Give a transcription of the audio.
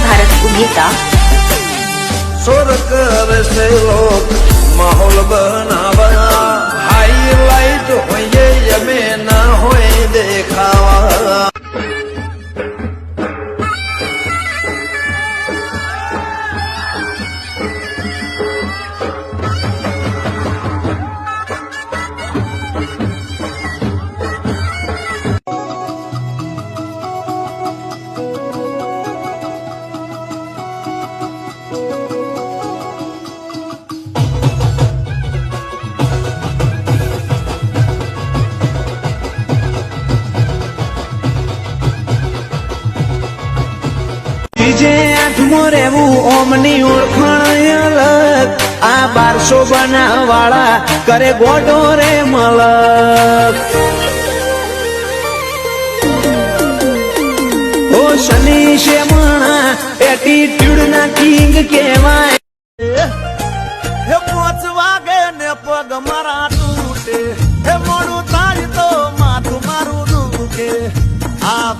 ભારત ઉભેતા सुर कर से लोग माहौल बनावा हाईलाइट होइए यमे ना होए देखावा જે આઠમો રેવું ઓમની ઓળખાણ અલગ આ 1200 બનાવાળા કરે ગોડો રે મલક ઓ શની શેમણા એટીટ્યુડ ના કિંગ કહેવાય હે 5 વાગે ને પગ મારા તૂટે હે મોડું થાય તો માથું મારું દુખે આ